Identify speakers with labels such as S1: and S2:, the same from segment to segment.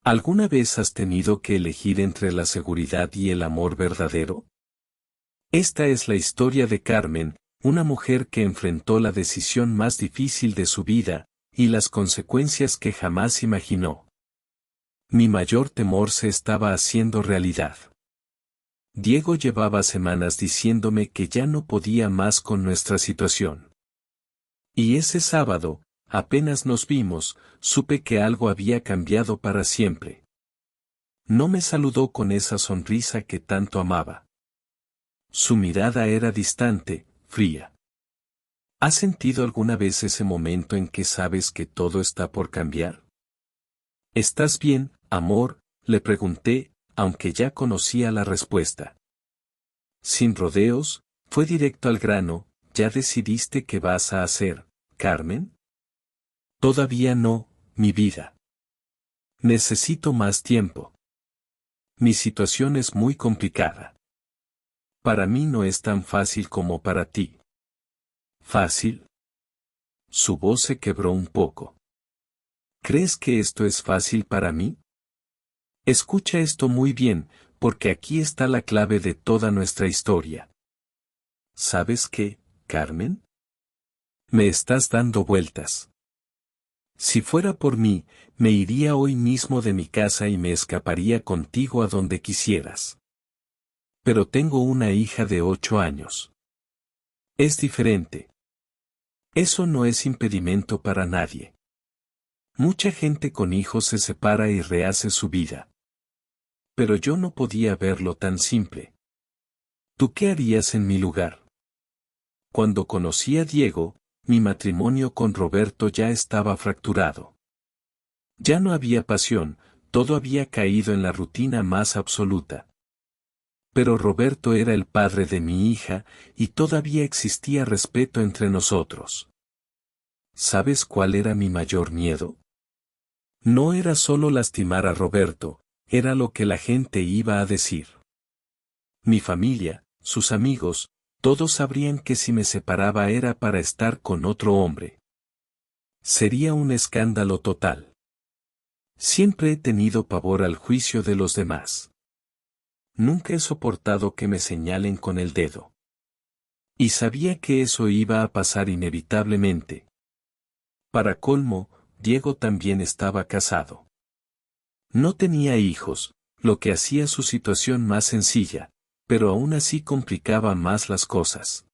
S1: ¿Alguna vez has tenido que elegir entre la seguridad y el amor verdadero? Esta es la historia de Carmen, una mujer que enfrentó la decisión más difícil de su vida, y las consecuencias que jamás imaginó. Mi mayor temor se estaba haciendo realidad. Diego llevaba semanas diciéndome que ya no podía más con nuestra situación. Y ese sábado, apenas nos vimos, supe que algo había cambiado para siempre. No me saludó con esa sonrisa que tanto amaba. Su mirada era distante, fría. ¿Has sentido alguna vez ese momento en que sabes que todo está por cambiar? ¿Estás bien, amor?, le pregunté, aunque ya conocía la respuesta. Sin rodeos, fue directo al grano. ¿Ya decidiste qué vas a hacer, Carmen? Todavía no, mi vida. Necesito más tiempo. Mi situación es muy complicada. Para mí no es tan fácil como para ti. ¿Fácil? Su voz se quebró un poco. ¿Crees que esto es fácil para mí? Escucha esto muy bien, porque aquí está la clave de toda nuestra historia. ¿Sabes qué, Carmen? Me estás dando vueltas. Si fuera por mí, me iría hoy mismo de mi casa y me escaparía contigo a donde quisieras. Pero tengo una hija de 8 años. Es diferente. Eso no es impedimento para nadie. Mucha gente con hijos se separa y rehace su vida. Pero yo no podía verlo tan simple. ¿Tú qué harías en mi lugar? Cuando conocí a Diego, mi matrimonio con Roberto ya estaba fracturado. Ya no había pasión, todo había caído en la rutina más absoluta. Pero Roberto era el padre de mi hija, y todavía existía respeto entre nosotros. ¿Sabes cuál era mi mayor miedo? No era solo lastimar a Roberto, era lo que la gente iba a decir. Mi familia, sus amigos, todos sabrían que si me separaba era para estar con otro hombre. Sería un escándalo total. Siempre he tenido pavor al juicio de los demás. Nunca he soportado que me señalen con el dedo. Y sabía que eso iba a pasar inevitablemente. Para colmo, Diego también estaba casado. No tenía hijos, lo que hacía su situación más sencilla, pero aún así complicaba más las cosas.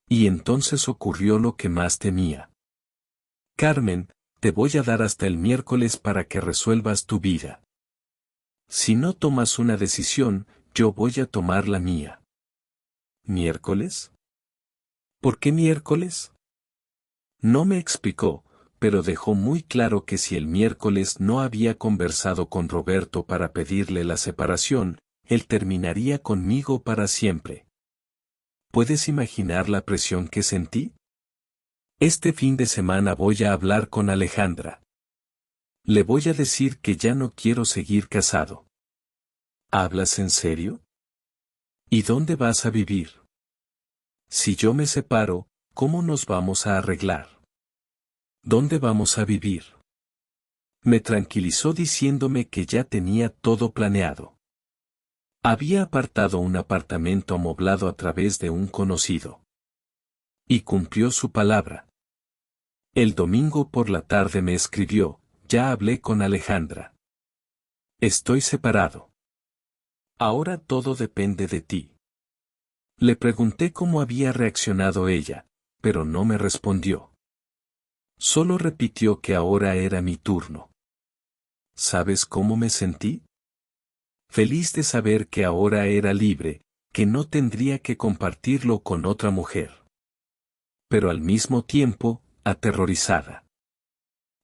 S1: Y entonces ocurrió lo que más temía. Carmen, te voy a dar hasta el miércoles para que resuelvas tu vida. Si no tomas una decisión, yo voy a tomar la mía. ¿Miércoles? ¿Por qué miércoles? No me explicó, pero dejó muy claro que si el miércoles no había conversado con Roberto para pedirle la separación, él terminaría conmigo para siempre. ¿Puedes imaginar la presión que sentí? Este fin de semana voy a hablar con Alejandra. Le voy a decir que ya no quiero seguir casado. ¿Hablas en serio? ¿Y dónde vas a vivir? Si yo me separo, ¿cómo nos vamos a arreglar? ¿Dónde vamos a vivir? Me tranquilizó diciéndome que ya tenía todo planeado. Había apartado un apartamento amoblado a través de un conocido. Y cumplió su palabra. El domingo por la tarde me escribió, ya hablé con Alejandra. Estoy separado. Ahora todo depende de ti. Le pregunté cómo había reaccionado ella, pero no me respondió. Solo repitió que ahora era mi turno. ¿Sabes cómo me sentí? Feliz de saber que ahora era libre, que no tendría que compartirlo con otra mujer. Pero al mismo tiempo, aterrorizada.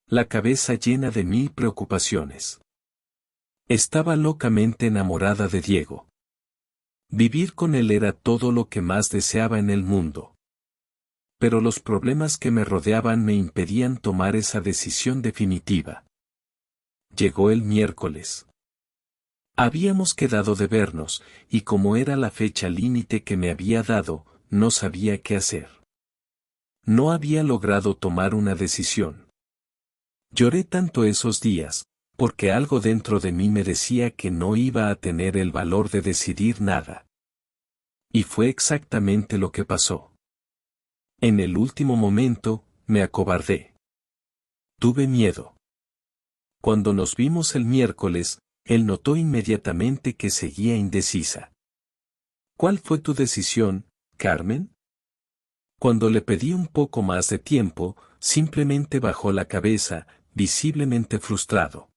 S1: La cabeza llena de 1000 preocupaciones. Estaba locamente enamorada de Diego. Vivir con él era todo lo que más deseaba en el mundo. Pero los problemas que me rodeaban me impedían tomar esa decisión definitiva. Llegó el miércoles. Habíamos quedado de vernos, y como era la fecha límite que me había dado, no sabía qué hacer. No había logrado tomar una decisión. Lloré tanto esos días, porque algo dentro de mí me decía que no iba a tener el valor de decidir nada. Y fue exactamente lo que pasó. En el último momento, me acobardé. Tuve miedo. Cuando nos vimos el miércoles, él notó inmediatamente que seguía indecisa. ¿Cuál fue tu decisión, Carmen? Cuando le pedí un poco más de tiempo, simplemente bajó la cabeza, visiblemente frustrado.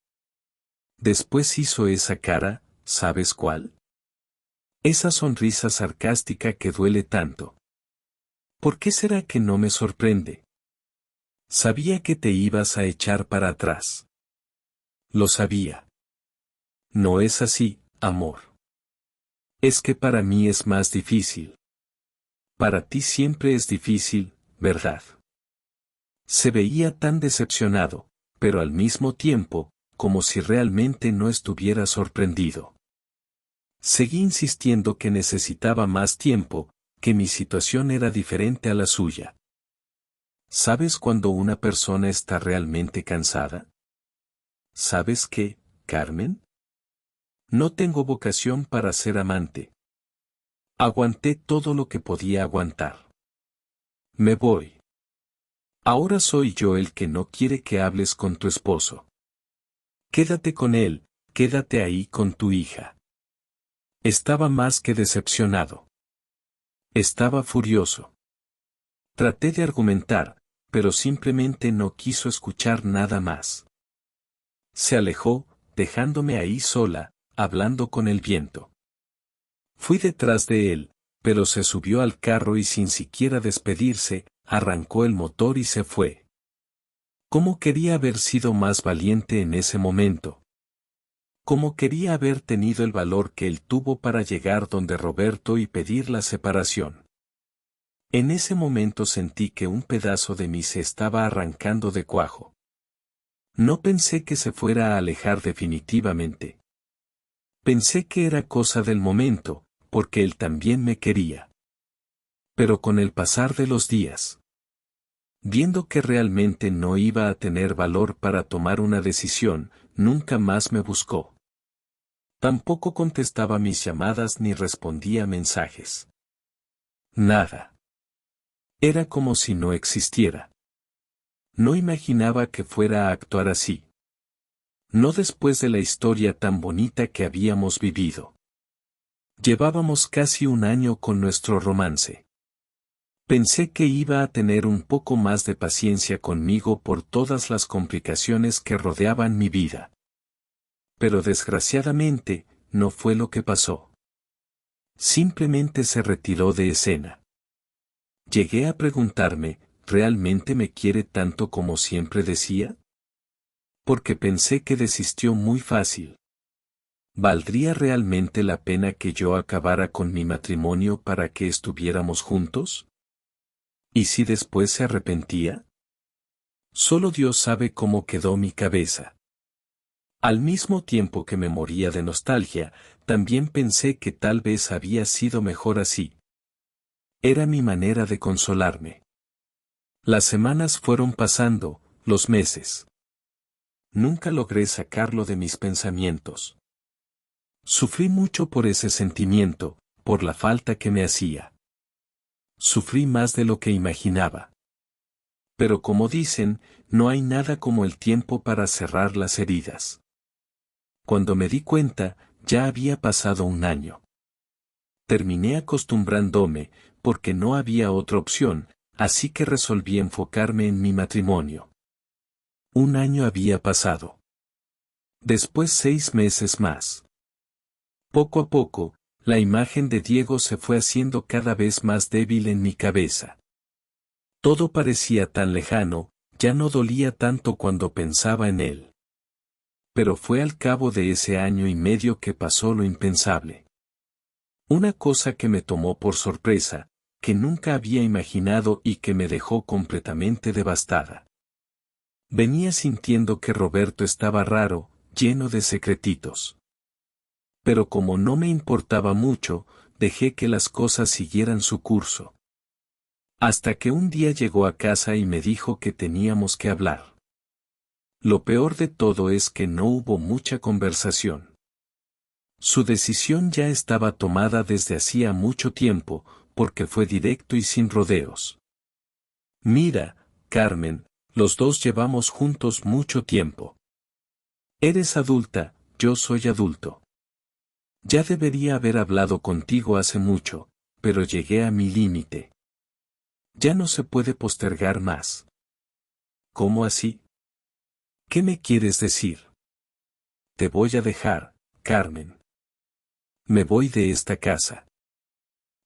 S1: Después hizo esa cara, ¿sabes cuál? Esa sonrisa sarcástica que duele tanto. ¿Por qué será que no me sorprende? Sabía que te ibas a echar para atrás. Lo sabía. No es así, amor. Es que para mí es más difícil. Para ti siempre es difícil, ¿verdad? Se veía tan decepcionado, pero al mismo tiempo, como si realmente no estuviera sorprendido. Seguí insistiendo que necesitaba más tiempo, que mi situación era diferente a la suya. ¿Sabes cuando una persona está realmente cansada? ¿Sabes qué, Carmen? No tengo vocación para ser amante. Aguanté todo lo que podía aguantar. Me voy. Ahora soy yo el que no quiere que hables con tu esposo. Quédate con él, quédate ahí con tu hija. Estaba más que decepcionado. Estaba furioso. Traté de argumentar, pero simplemente no quiso escuchar nada más. Se alejó, dejándome ahí sola, hablando con el viento. Fui detrás de él, pero se subió al carro y sin siquiera despedirse, arrancó el motor y se fue. ¿Cómo quería haber sido más valiente en ese momento? ¿Cómo quería haber tenido el valor que él tuvo para llegar donde Roberto y pedir la separación? En ese momento sentí que un pedazo de mí se estaba arrancando de cuajo. No pensé que se fuera a alejar definitivamente. Pensé que era cosa del momento, porque él también me quería. Pero con el pasar de los días, viendo que realmente no iba a tener valor para tomar una decisión, nunca más me buscó. Tampoco contestaba mis llamadas ni respondía mensajes. Nada. Era como si no existiera. No imaginaba que fuera a actuar así. No después de la historia tan bonita que habíamos vivido. Llevábamos casi un año con nuestro romance. Pensé que iba a tener un poco más de paciencia conmigo por todas las complicaciones que rodeaban mi vida. Pero desgraciadamente, no fue lo que pasó. Simplemente se retiró de escena. Llegué a preguntarme, ¿realmente me quiere tanto como siempre decía? Porque pensé que desistió muy fácil. ¿Valdría realmente la pena que yo acabara con mi matrimonio para que estuviéramos juntos? ¿Y si después se arrepentía? Solo Dios sabe cómo quedó mi cabeza. Al mismo tiempo que me moría de nostalgia, también pensé que tal vez había sido mejor así. Era mi manera de consolarme. Las semanas fueron pasando, los meses. Nunca logré sacarlo de mis pensamientos. Sufrí mucho por ese sentimiento, por la falta que me hacía. Sufrí más de lo que imaginaba. Pero como dicen, no hay nada como el tiempo para cerrar las heridas. Cuando me di cuenta, ya había pasado un año. Terminé acostumbrándome, porque no había otra opción, así que resolví enfocarme en mi matrimonio. Un año había pasado. Después 6 meses más. Poco a poco, la imagen de Diego se fue haciendo cada vez más débil en mi cabeza. Todo parecía tan lejano, ya no dolía tanto cuando pensaba en él. Pero fue al cabo de ese año y medio que pasó lo impensable. Una cosa que me tomó por sorpresa, que nunca había imaginado y que me dejó completamente devastada. Venía sintiendo que Roberto estaba raro, lleno de secretitos. Pero como no me importaba mucho, dejé que las cosas siguieran su curso. Hasta que un día llegó a casa y me dijo que teníamos que hablar. Lo peor de todo es que no hubo mucha conversación. Su decisión ya estaba tomada desde hacía mucho tiempo, porque fue directo y sin rodeos. Mira, Carmen, los dos llevamos juntos mucho tiempo. Eres adulta, yo soy adulto. Ya debería haber hablado contigo hace mucho, pero llegué a mi límite. Ya no se puede postergar más. ¿Cómo así? ¿Qué me quieres decir? Te voy a dejar, Carmen. Me voy de esta casa.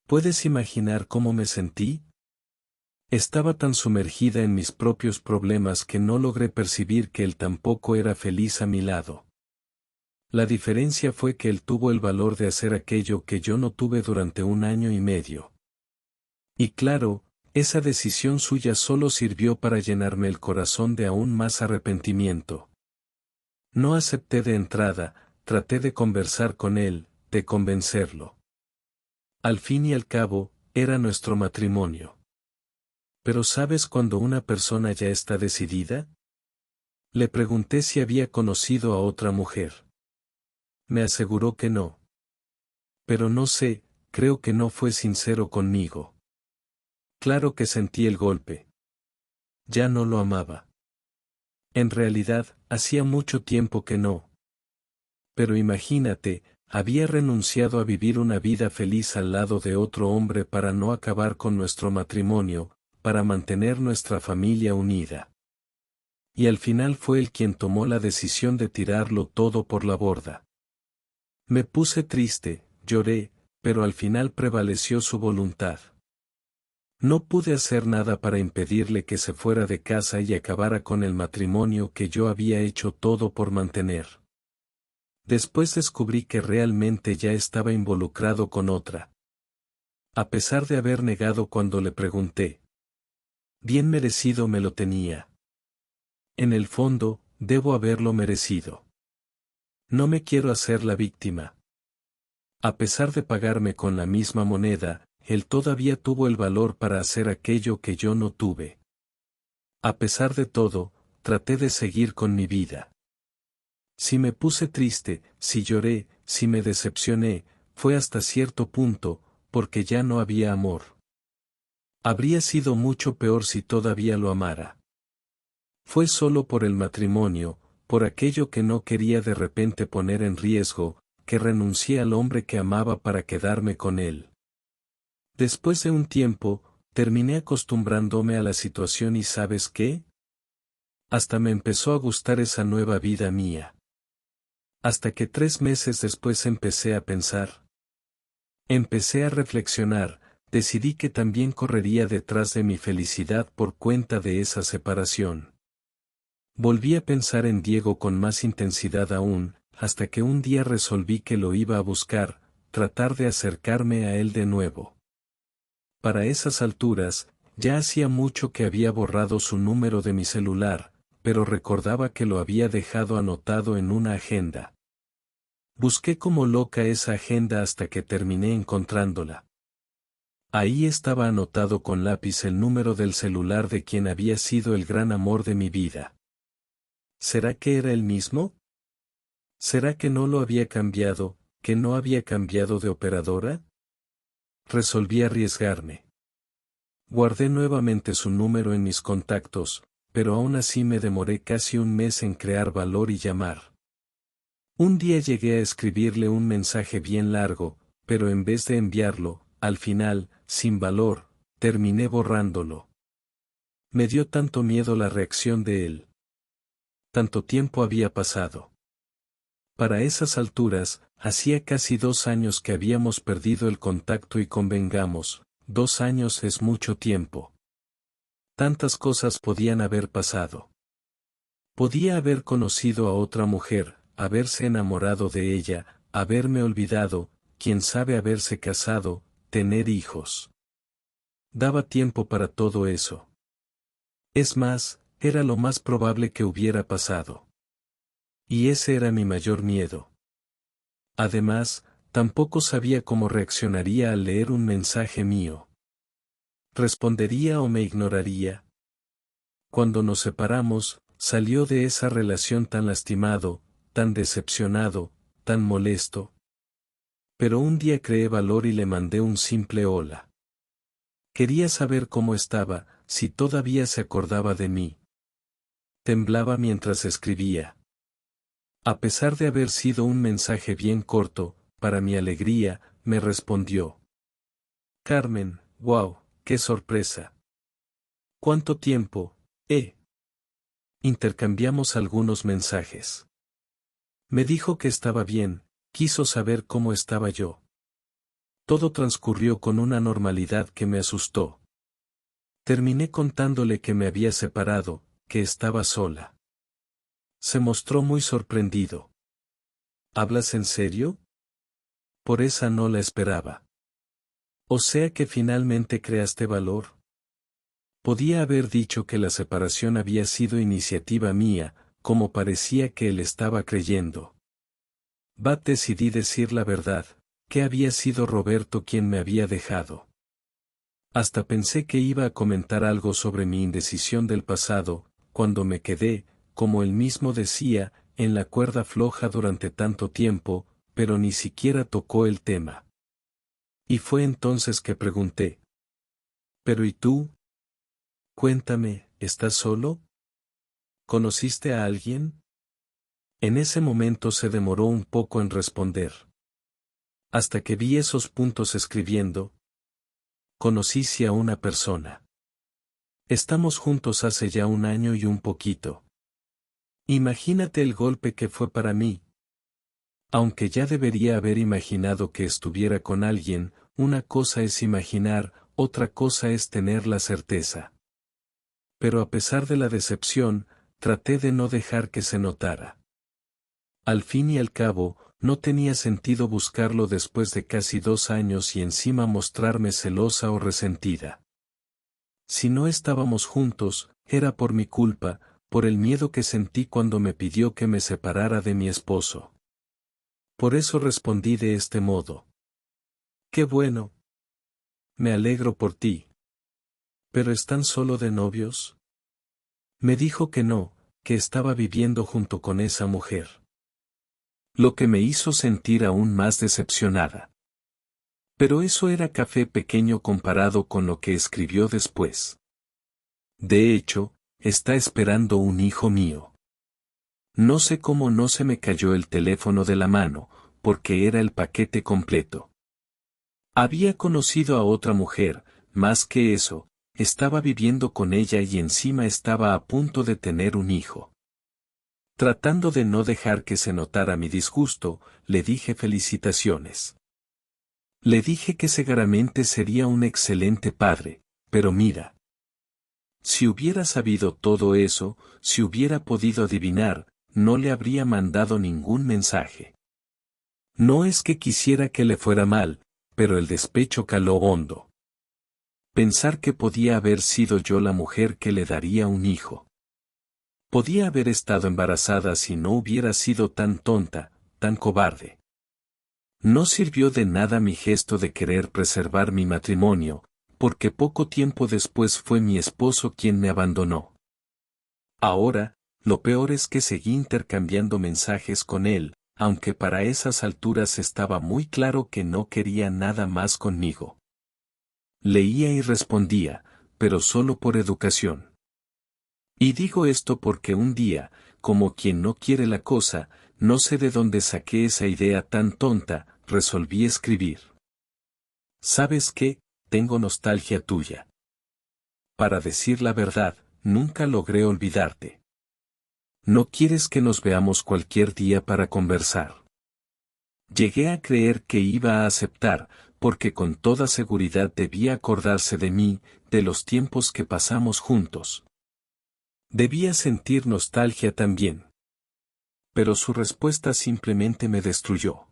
S1: ¿Puedes imaginar cómo me sentí? Estaba tan sumergida en mis propios problemas que no logré percibir que él tampoco era feliz a mi lado. La diferencia fue que él tuvo el valor de hacer aquello que yo no tuve durante 1 año y medio. Y claro, esa decisión suya solo sirvió para llenarme el corazón de aún más arrepentimiento. No acepté de entrada, traté de conversar con él, de convencerlo. Al fin y al cabo, era nuestro matrimonio. ¿Pero sabes cuando una persona ya está decidida? Le pregunté si había conocido a otra mujer. Me aseguró que no. Pero no sé, creo que no fue sincero conmigo. Claro que sentí el golpe. Ya no lo amaba. En realidad, hacía mucho tiempo que no. Pero imagínate, había renunciado a vivir una vida feliz al lado de otro hombre para no acabar con nuestro matrimonio, para mantener nuestra familia unida. Y al final fue él quien tomó la decisión de tirarlo todo por la borda. Me puse triste, lloré, pero al final prevaleció su voluntad. No pude hacer nada para impedirle que se fuera de casa y acabara con el matrimonio que yo había hecho todo por mantener. Después descubrí que realmente ya estaba involucrado con otra. A pesar de haber negado cuando le pregunté. Bien merecido me lo tenía. En el fondo, debo haberlo merecido. No me quiero hacer la víctima. A pesar de pagarme con la misma moneda, él todavía tuvo el valor para hacer aquello que yo no tuve. A pesar de todo, traté de seguir con mi vida. Si me puse triste, si lloré, si me decepcioné, fue hasta cierto punto, porque ya no había amor. Habría sido mucho peor si todavía lo amara. Fue solo por el matrimonio, por aquello que no quería de repente poner en riesgo, que renuncié al hombre que amaba para quedarme con él. Después de un tiempo, terminé acostumbrándome a la situación y ¿sabes qué? Hasta me empezó a gustar esa nueva vida mía. Hasta que 3 meses después empecé a pensar. Empecé a reflexionar, decidí que también correría detrás de mi felicidad por cuenta de esa separación. Volví a pensar en Diego con más intensidad aún, hasta que un día resolví que lo iba a buscar, tratar de acercarme a él de nuevo. Para esas alturas, ya hacía mucho que había borrado su número de mi celular, pero recordaba que lo había dejado anotado en una agenda. Busqué como loca esa agenda hasta que terminé encontrándola. Ahí estaba anotado con lápiz el número del celular de quien había sido el gran amor de mi vida. ¿Será que era el mismo? ¿Será que no lo había cambiado, que no había cambiado de operadora? Resolví arriesgarme. Guardé nuevamente su número en mis contactos, pero aún así me demoré casi un mes en crear valor y llamar. Un día llegué a escribirle un mensaje bien largo, pero en vez de enviarlo, al final, sin valor, terminé borrándolo. Me dio tanto miedo la reacción de él. Tanto tiempo había pasado. Para esas alturas, hacía casi 2 años que habíamos perdido el contacto y convengamos, 2 años es mucho tiempo. Tantas cosas podían haber pasado. Podía haber conocido a otra mujer, haberse enamorado de ella, haberme olvidado, quién sabe haberse casado, tener hijos. Daba tiempo para todo eso. Es más, era lo más probable que hubiera pasado. Y ese era mi mayor miedo. Además, tampoco sabía cómo reaccionaría al leer un mensaje mío. ¿Respondería o me ignoraría? Cuando nos separamos, Salió de esa relación tan lastimado, tan decepcionado, tan molesto. Pero un día creé valor y le mandé un simple hola. Quería saber cómo estaba, si todavía se acordaba de mí. Temblaba mientras escribía. A pesar de haber sido un mensaje bien corto, para mi alegría, me respondió. Carmen, wow, qué sorpresa. ¿Cuánto tiempo, Intercambiamos algunos mensajes. Me dijo que estaba bien, quiso saber cómo estaba yo. Todo transcurrió con una normalidad que me asustó. Terminé contándole que me había separado, que estaba sola. Se mostró muy sorprendido. ¿Hablas en serio? Por esa no la esperaba. O sea que finalmente creaste valor. Podía haber dicho que la separación había sido iniciativa mía, como parecía que él estaba creyendo. Decidí decir la verdad, que había sido Roberto quien me había dejado. Hasta pensé que iba a comentar algo sobre mi indecisión del pasado, cuando me quedé, como él mismo decía, en la cuerda floja durante tanto tiempo, pero ni siquiera tocó el tema. Y fue entonces que pregunté. ¿Pero y tú? Cuéntame, ¿estás solo? ¿Conociste a alguien? En ese momento se demoró un poco en responder. Hasta que vi esos puntos escribiendo. Conocí sí a una persona. Estamos juntos hace ya 1 año y un poquito. Imagínate el golpe que fue para mí. Aunque ya debería haber imaginado que estuviera con alguien, una cosa es imaginar, otra cosa es tener la certeza. Pero a pesar de la decepción, traté de no dejar que se notara. Al fin y al cabo, no tenía sentido buscarlo después de casi 2 años y encima mostrarme celosa o resentida. Si no estábamos juntos, era por mi culpa, por el miedo que sentí cuando me pidió que me separara de mi esposo. Por eso respondí de este modo. Qué bueno. Me alegro por ti. ¿Pero están solo de novios? Me dijo que no, que estaba viviendo junto con esa mujer. Lo que me hizo sentir aún más decepcionada. Pero eso era café pequeño comparado con lo que escribió después. De hecho, está esperando un hijo mío. No sé cómo no se me cayó el teléfono de la mano, porque era el paquete completo. Había conocido a otra mujer, más que eso, estaba viviendo con ella y encima estaba a punto de tener un hijo. Tratando de no dejar que se notara mi disgusto, le dije felicitaciones. Le dije que seguramente sería un excelente padre, pero mira. Si hubiera sabido todo eso, si hubiera podido adivinar, no le habría mandado ningún mensaje. No es que quisiera que le fuera mal, pero el despecho caló hondo. Pensar que podía haber sido yo la mujer que le daría un hijo. Podía haber estado embarazada si no hubiera sido tan tonta, tan cobarde. No sirvió de nada mi gesto de querer preservar mi matrimonio, porque poco tiempo después fue mi esposo quien me abandonó. Ahora, lo peor es que seguí intercambiando mensajes con él, aunque para esas alturas estaba muy claro que no quería nada más conmigo. Leía y respondía, pero solo por educación. Y digo esto porque un día, como quien no quiere la cosa, no sé de dónde saqué esa idea tan tonta, resolví escribir. ¿Sabes qué? Tengo nostalgia tuya. Para decir la verdad, nunca logré olvidarte. ¿No quieres que nos veamos cualquier día para conversar? Llegué a creer que iba a aceptar, porque con toda seguridad debía acordarse de mí, de los tiempos que pasamos juntos. Debía sentir nostalgia también. Pero su respuesta simplemente me destruyó.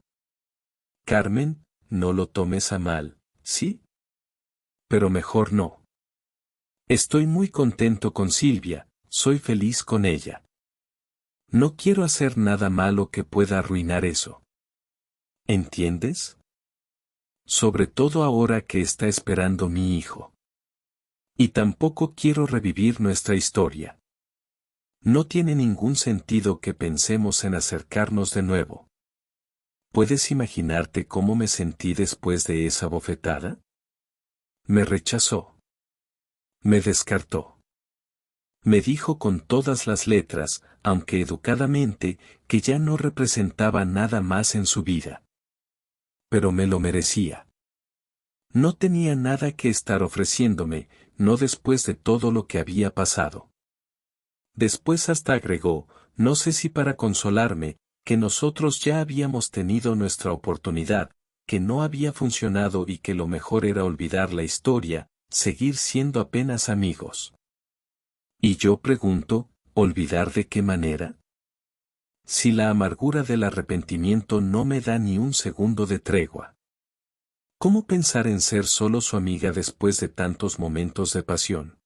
S1: Carmen, no lo tomes a mal, ¿sí? Pero mejor no. Estoy muy contento con Silvia, soy feliz con ella. No quiero hacer nada malo que pueda arruinar eso. ¿Entiendes? Sobre todo ahora que está esperando mi hijo. Y tampoco quiero revivir nuestra historia. No tiene ningún sentido que pensemos en acercarnos de nuevo. ¿Puedes imaginarte cómo me sentí después de esa bofetada? Me rechazó. Me descartó. Me dijo con todas las letras, aunque educadamente, que ya no representaba nada más en su vida. Pero me lo merecía. No tenía nada que estar ofreciéndome, no después de todo lo que había pasado. Después hasta agregó, no sé si para consolarme, que nosotros ya habíamos tenido nuestra oportunidad, que no había funcionado y que lo mejor era olvidar la historia, seguir siendo apenas amigos. Y yo pregunto, ¿olvidar de qué manera? Si la amargura del arrepentimiento no me da ni un segundo de tregua. ¿Cómo pensar en ser solo su amiga después de tantos momentos de pasión?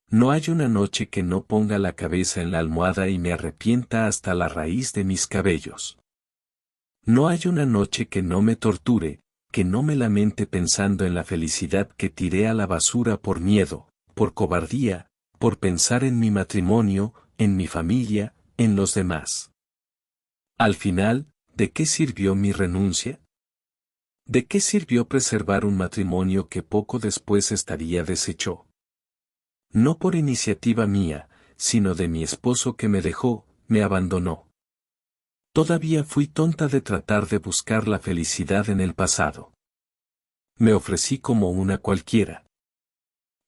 S1: No hay una noche que no ponga la cabeza en la almohada y me arrepienta hasta la raíz de mis cabellos. No hay una noche que no me torture, que no me lamente pensando en la felicidad que tiré a la basura por miedo, por cobardía, por pensar en mi matrimonio, en mi familia, en los demás. Al final, ¿de qué sirvió mi renuncia? ¿De qué sirvió preservar un matrimonio que poco después estaría deshecho? No por iniciativa mía, sino de mi esposo que me dejó, me abandonó. Todavía fui tonta de tratar de buscar la felicidad en el pasado. Me ofrecí como una cualquiera.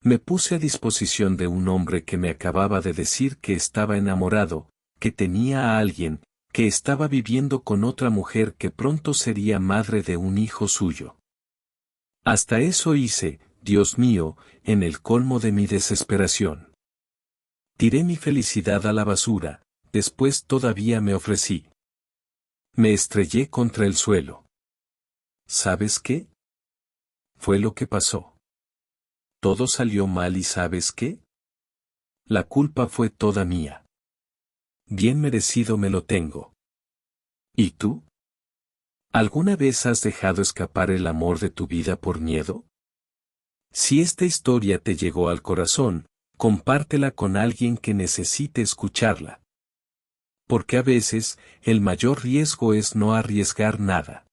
S1: Me puse a disposición de un hombre que me acababa de decir que estaba enamorado, que tenía a alguien, que estaba viviendo con otra mujer que pronto sería madre de un hijo suyo. Hasta eso hice, Dios mío, en el colmo de mi desesperación. Tiré mi felicidad a la basura, después todavía me ofrecí. Me estrellé contra el suelo. ¿Sabes qué? Fue lo que pasó. Todo salió mal y ¿sabes qué? La culpa fue toda mía. Bien merecido me lo tengo. ¿Y tú? ¿Alguna vez has dejado escapar el amor de tu vida por miedo? Si esta historia te llegó al corazón, compártela con alguien que necesite escucharla. Porque a veces, el mayor riesgo es no arriesgar nada.